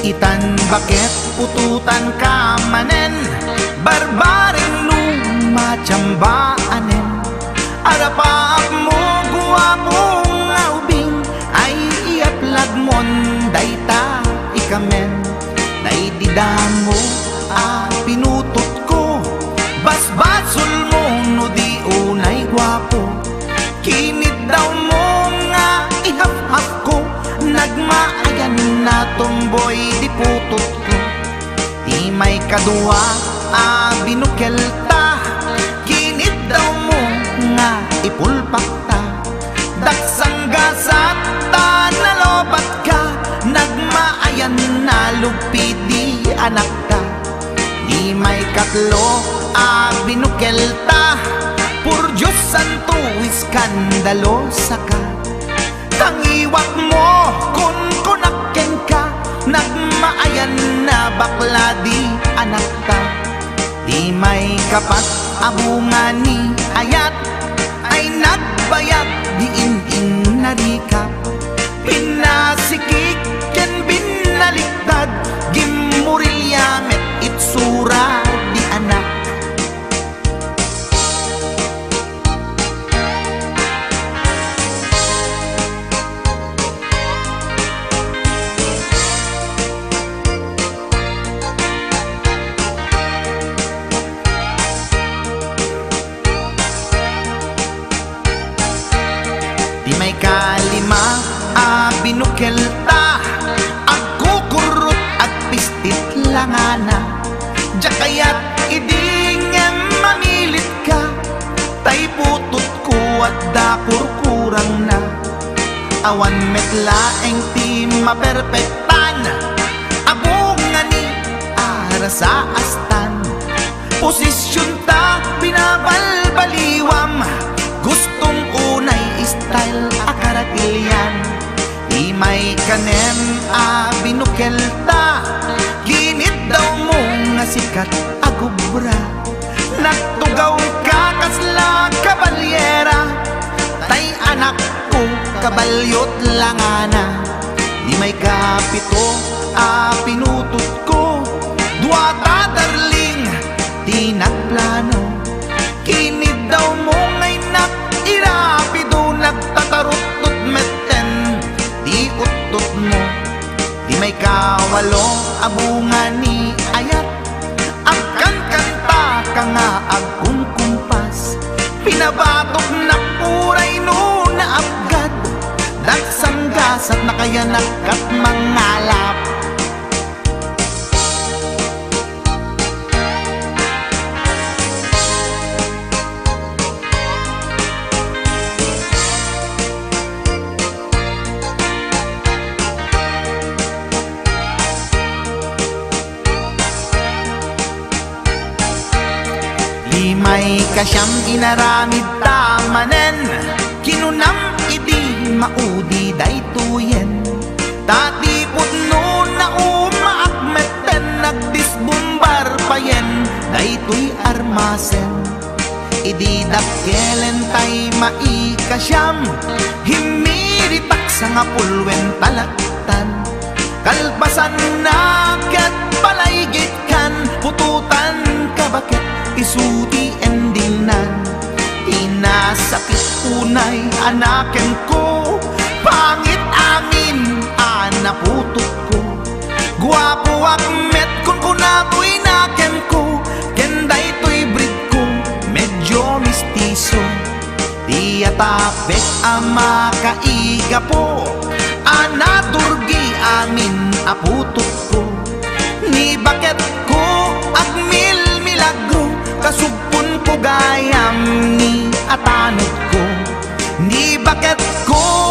Itan bakit pututan ka manen, barbaring lumatsambaanen. Arapaap mo guwapong ubing, ay iaplag mon dayta ikamen. Naididamo pinutot ko, basbasol mo no di unay guwapo. Kinid daw mo nga ihaf-haf ko, nagmaayan na tomboy di putot ko. Di may kadua binukel ta, kinid daw mo nga ipulpak ta. Daksang gasat ta nalobat ka, nagmaayan na lupid di anak ka. Di may katlo binukel ta, pur Diyos santo iskandalosa ka. Tangiwak mo kun kunakken ka, nagmaayan na bakla di anak ta. Di may kapat abungan ni ayat, ay nagbayat di in narikap. Pinasikik ken binaliktad, gimurilyamet itsura di anak. Di may kalima binukel ta, agkukurot at pistit langana. Jakayat idingem mamilit ka, tay putot ko at dakur kurang na. Awan metlaeng ti maperpektan, abungan ni ara sa astan. Posisyon ta binabalbaliwam, gustong unay style akaratilyan. Di may kanem binukel ta, ginit daw mo nga sikat agubra. Nagtugaw ka kasla kabalyera, tay anak ko kabalyot langana. Di may kapito pinutot ko, duwata darling di nagplano. Kinid daw mo ngay irapido, nagtatarot-tot meten di utot mo. Di may kawalo abungan ni ayat, agkan kanta ka nga agkumkumpas. Pinabatok na puray no na abgad, daksang gasat na kaya nagkat mangalap. Di may kasyam inaramid tamanen, kinunam idi maudi daytoyen. Tatipot no na umaakmeten, nagdisbumbar payen daytoy armasen. Idi dakkelen tay maikasyam, himiritak sa nga pulwen talaktan. Kalpasan na ket palaygit kan, pututan ka bakit isuti endingnan. Inasakit unay anaken ko, pangit amin anaputot ko. Guwapo akmet kung kunapoy naken ko, kenday to'y breed ko medyo mistiso. Di atapek ama kaiga po, anaturgi amin aputot ko. Ni bakit ko agmil milagro, kasugpon ko gayam ni atanod ko. Ni bakit ko